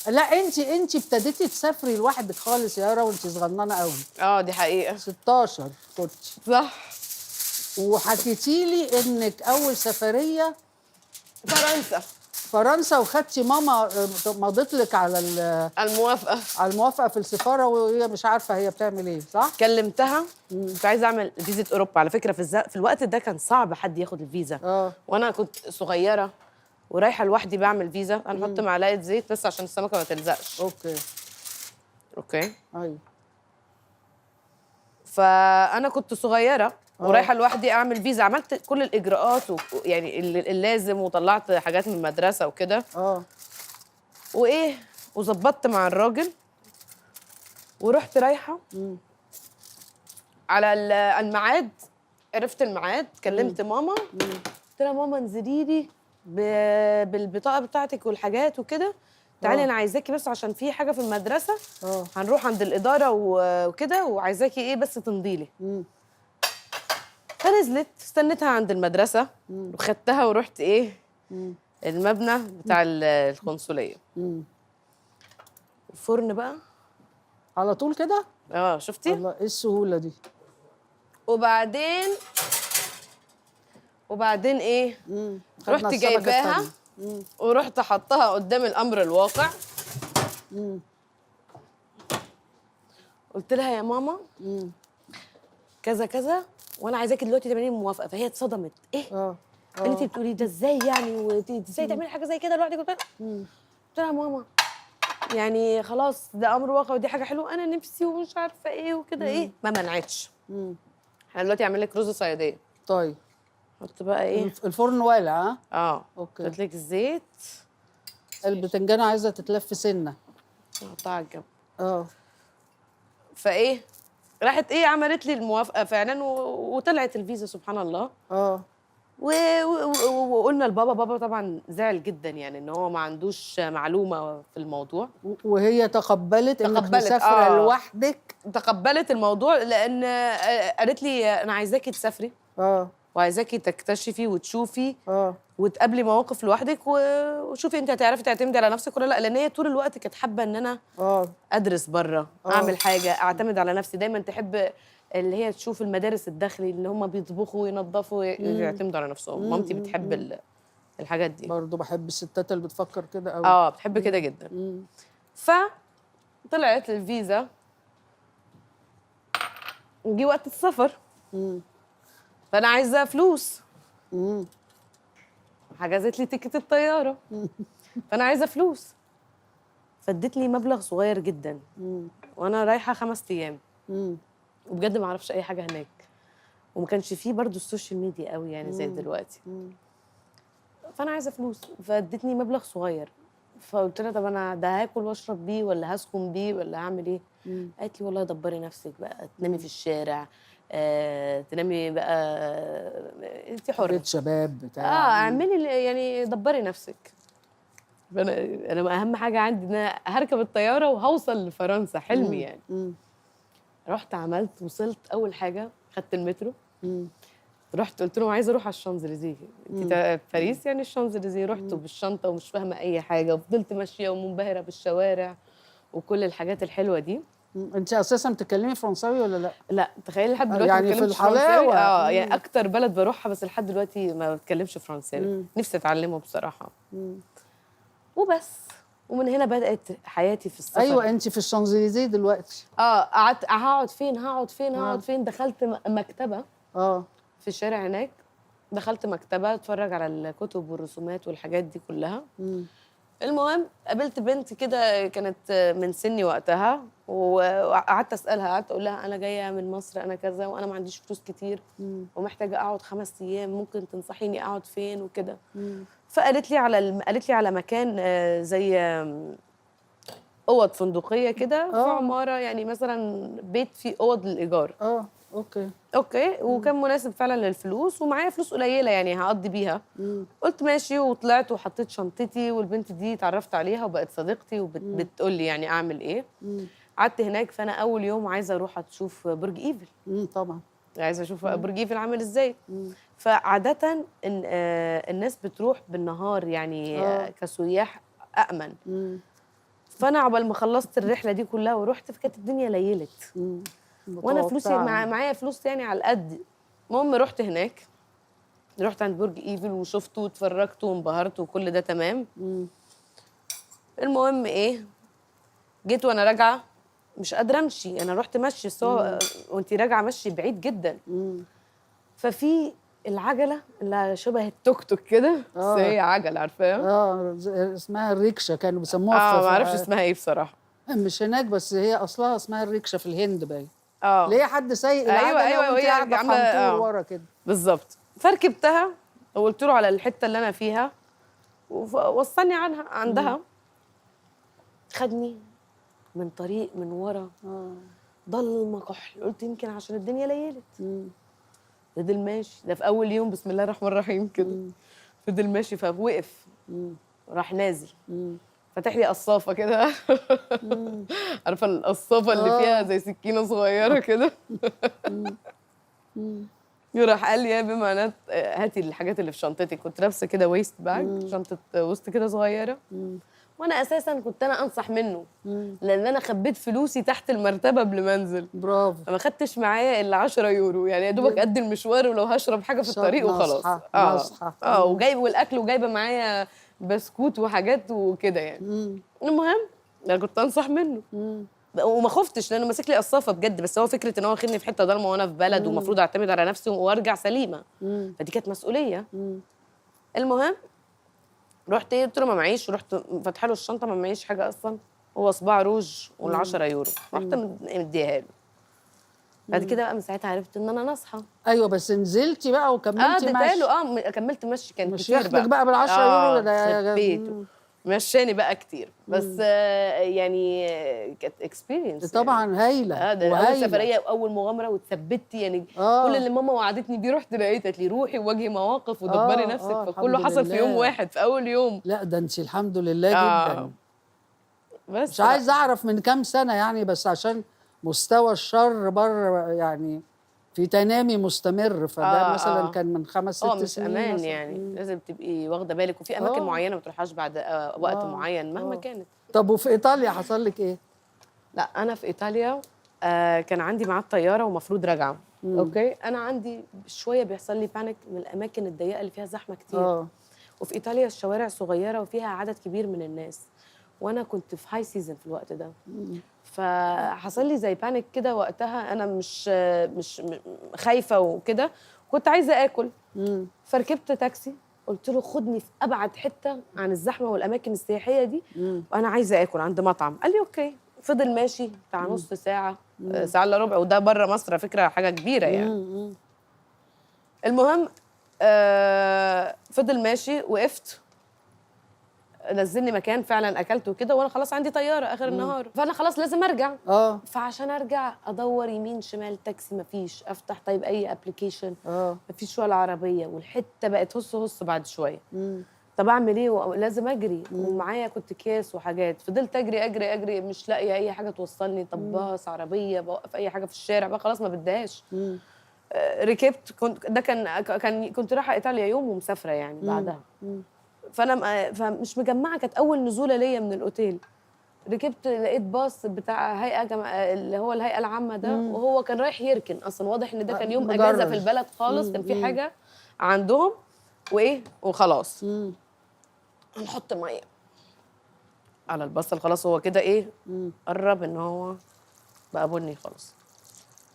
لا انت ابتديتي تسافري لوحدك خالص يا يارا وانت صغننه قوي. دي حقيقه. 16 كنت صح. وحكيتي لي انك اول سفريه فرنسا. فرنسا، وخدتي ماما مضت لك على الموافقه. على الموافقه في السفاره وهي مش عارفه هي بتعمل ايه، صح؟ كلمتها. كنت عايزه اعمل فيزا اوروبا على فكره، في الوقت ده كان صعب حد ياخد الفيزا. وانا كنت صغيره ورايحه لوحدي بعمل فيزا. هنحط معلقه زيت بس عشان السمكه ما تلزقش. اوكي. ايوه. فانا كنت صغيره ورايحه لوحدي اعمل فيزا، عملت كل الاجراءات يعني اللازم، وطلعت حاجات من المدرسه وكده. وايه، وظبطت مع الراجل ورحت رايحه على الميعاد. عرفت الميعاد، كلمت ماما، قلت لها ماما انزلي لي بالبطاقه بتاعتك والحاجات وكده، تعالي انا عايزاكي بس عشان في حاجه في المدرسه. هنروح عند الاداره وكده، وعايزاكي ايه بس تمضي لي. فنزلت استنيتها عند المدرسه وخدتها ورحت ايه المبنى بتاع القنصليه. الفرن بقى على طول كده. شفتي؟ الله، ايه السهوله دي. وبعدين ايه، رحت جايباها ورحت حطها قدام الامر الواقع. قلت لها يا ماما كذا كذا، وانا عايزاكي دلوقتي تعملي موافقه. فهي اتصدمت، ايه اللي انت بتقولي ده؟ ازاي يعني؟ وازاي تعملي حاجه زي كده لوحدك؟ قلت لها ماما يعني خلاص ده امر واقع ودي حاجه حلوه، انا نفسي ومش عارفه ايه وكده. ايه ما منعتش. احنا دلوقتي هعمل لك رز صياديه. طيب حط بقى ايه، الفرن والع. اوكي. حط لك الزيت. البتنجانه عايزه تتلف سنه، نحطها على الجنب. فايه راحت ايه عملت لي الموافقه فعلا وطلعت الفيزا سبحان الله. وقلنا لبابا. بابا طبعا زعل جدا يعني ان هو ما عندوش معلومه في الموضوع. وهي تقبلت انك مسافره لوحدك؟ تقبلت الموضوع لان قالت لي انا عايزاكي تسافري وعايزاكي تكتشفي وتشوفي وتقابلي مواقف لوحدك وشوفي انت هتعرفي تعتمدي على نفسك ولا لا. لان هي طول الوقت كانت حابه ان انا ادرس بره، اعمل حاجه، اعتمد على نفسي. دايما تحب اللي هي تشوف المدارس الداخلي اللي هم بيطبخوا وينظفوا يعتمدوا على نفسهم. مامتي بتحب الحاجات دي. برضه بحب الستات اللي بتفكر كده قوي. بتحب كده جدا. فطلعت الفيزا، جه وقت السفر. فانا عايزه فلوس. حجزت لي تيكت الطياره. فانا عايزه فلوس. فادت لي مبلغ صغير جدا وانا رايحه 5 ايام. وبجد ما اعرفش اي حاجه هناك، وما كانش فيه برضو السوشيال ميديا قوي يعني زي دلوقتي. فانا عايزه فلوس، فادتني مبلغ صغير. فقلت لها طب انا ده هاكل واشرب بيه ولا هسكن بيه ولا هعمل ايه؟ قالت لي والله دبري نفسك بقى، تنامي في الشارع، تنامي بقى، انت حره. بيت شباب بتاع اعملي يعني دبري نفسك. انا اهم حاجه عندي ان انا هركب الطياره وهوصل لفرنسا، حلمي يعني. رحت عملت، وصلت اول حاجه خدت المترو. رحت قلت لهم عايزه اروح على الشانزليزيه. انت باريس يعني الشانزليزيه. رحت بالشنطه ومش فاهمه اي حاجه، وفضلت ماشيه ومنبهره بالشوارع وكل الحاجات الحلوه دي. انت اساسا بتتكلمي فرنساوي ولا لا؟ لا، تخيلي لحد دلوقتي يعني في الحلاوه يعني اكتر بلد بروحها بس لحد دلوقتي ما بتكلمش فرنساوي. نفسي اتعلمه بصراحه. وبس. ومن هنا بدات حياتي في السفر. ايوه، انت في الشانزليزيه دلوقتي. قعدت هقعد فين دخلت مكتبه في الشارع هناك. دخلت مكتبه اتفرج على الكتب والرسومات والحاجات دي كلها. المهم قابلت بنت كده كانت من سني وقتها، وقعدت اسالها، قعدت اقول لها انا جايه من مصر، انا كذا، وانا ما عنديش فلوس كتير ومحتاجه اقعد 5 ايام، ممكن تنصحيني اقعد فين وكده. فقالت لي على مكان زي اوض فندقيه كده في عماره، يعني مثلا بيت فيه اوض للايجار. اوكي. وكان مناسب فعلا للفلوس، ومعايا فلوس قليله يعني هقضي بيها. قلت ماشي، وطلعت وحطيت شنطتي، والبنت دي اتعرفت عليها وبقت صديقتي وبتقول لي يعني اعمل ايه. قعدت هناك. فانا اول يوم عايزه اروح اشوف برج ايفل. طبعا عايزه اشوف برج ايفل عامل ازاي. فعاده الناس بتروح بالنهار يعني كسياح امن. فانا عقبال ما خلصت الرحله دي كلها ورحت، فكانت الدنيا ليلت. وانا فلوسي معايا فلوس يعني على القد. المهم رحت هناك، رحت عند برج ايفل وشفته واتفرجت وانبهرت وكل ده تمام. المهم ايه، جيت وانا راجعه مش قادره امشي، انا رحت مشي سوا وانت راجعه مشي بعيد جدا. ففي العجله اللي شبه التوك توك كده، بس هي عجله عارفاها؟ اسمها الريكشا، كانوا بيسموها ما اعرفش اسمها ايه بصراحه. مش هناك، بس هي اصلها اسمها الريكشا في الهند باين. اللي هي حد سايق العجله وانت قاعده في حنطور ورا كده. بالظبط. فركبتها وقلت له على الحته اللي انا فيها ووصلني عندها. خدني من طريق من ورا ضلمه كحل، قلت يمكن عشان الدنيا ليلت. فضل ماشي، ده في اول يوم بسم الله الرحمن الرحيم كده. فضل ماشي فوقف، راح نازل فاتح لي قصافه كده. عارفه القصافه اللي فيها زي سكينه صغيره كده. راح قال لي يا بمعنات هاتي الحاجات اللي في شنطتك. كنت لابسه كده ويست باج، شنطه وسط كده صغيره. وانا اساسا كنت انا انصح منه، لان انا خبيت فلوسي تحت المرتبه قبل ما انزل. برافو. فما خدتش معايا الا 10 يورو، يعني يا دوبك قد المشوار ولو هشرب حاجه في الطريق وخلاص. نصحة. وجايب والاكل وجايبه معايا بسكوت وحاجات وكده يعني. المهم انا كنت انصح منه وما خفتش لانه ماسك لي قصافه بجد، بس هو فكره ان هو واخدني في حته ضلمه وانا في بلد ومفروض اعتمد على نفسي وارجع سليمه. فدي كانت مسؤوليه. المهم رحت قلت له ما معيش، ورحت فاتحه له الشنطه ما معيش حاجه اصلا، هو صباع روج وال10 يورو، رحت مديها له. بعد كده بقى من ساعتها عرفت ان انا ناصحه. ايوه بس نزلتي بقى وكملتي مشي. كملت مشي، كان مش كتير ياخدك بقى بال10 يورو ده مشاني بقى كتير، بس يعني كانت اكسبيرينس طبعا هايله. ده اول سفريه واول مغامره واتثبت يعني. كل اللي ماما وعدتني بيه رحت لقيت، قالت لي روحي وواجهي مواقف ودبري نفسك. فكله حصل في يوم واحد، في اول يوم. لا ده انت الحمد لله جدا. بس مش عايز اعرف من كام سنه يعني، بس عشان مستوى الشر بره يعني في تنامي مستمر، فده مثلا كان من 5 6 مش سنين امان مثلا. يعني لازم تبقي واخده بالك، وفي اماكن معينه ما تروحهاش بعد وقت معين مهما كانت. طب وفي ايطاليا حصل لك ايه؟ لا انا في ايطاليا كان عندي ميعاد طياره ومفروض راجعه. اوكي، انا عندي شويه بيحصل لي بانيك من الاماكن الضيقه اللي فيها زحمه كتير. وفي ايطاليا الشوارع صغيره وفيها عدد كبير من الناس، وانا كنت في هاي سيزون في الوقت ده. فحصل لي زي بانيك كده وقتها، انا مش خايفه وكده، كنت عايزه اكل. فركبت تاكسي، قلت له خدني في ابعد حته عن الزحمه والاماكن السياحيه دي، وانا عايزه اكل عند مطعم. قال لي اوكي. فضل ماشي بتاع نص ساعه، ساعه الا ربع، وده بره مصر على فكره حاجه كبيره يعني. المهم فضل ماشي، وقفت نزلني مكان فعلا اكلت وكده، وانا خلاص عندي طياره اخر النهار، فانا خلاص لازم ارجع. فعشان ارجع ادور يمين شمال، تاكسي مفيش، افتح طيب اي ابلكيشن مفيش ولا عربيه، والحته بقت هص بعد شويه. طب اعمل ايه؟ لازم اجري، ومعايا كنت اكياس وحاجات. فضلت اجري مش لاقيه اي حاجه توصلني، طب باص، عربيه، بوقف اي حاجه في الشارع بقى، خلاص ما بدهاش. ركبت، كنت رايحه ايطاليا يوم ومسافره يعني بعدها. فانا فمش مجمعه، كانت اول نزوله ليا من الاوتيل. ركبت لقيت باص بتاع هيئه اللي هو الهيئه العامه ده، وهو كان رايح يركن اصلا، واضح ان ده كان يوم اجازه في البلد خالص. كان في حاجه عندهم وايه وخلاص. هنحط ميه على البصل، خلاص هو كده ايه، قرب ان هو بقى بني خالص.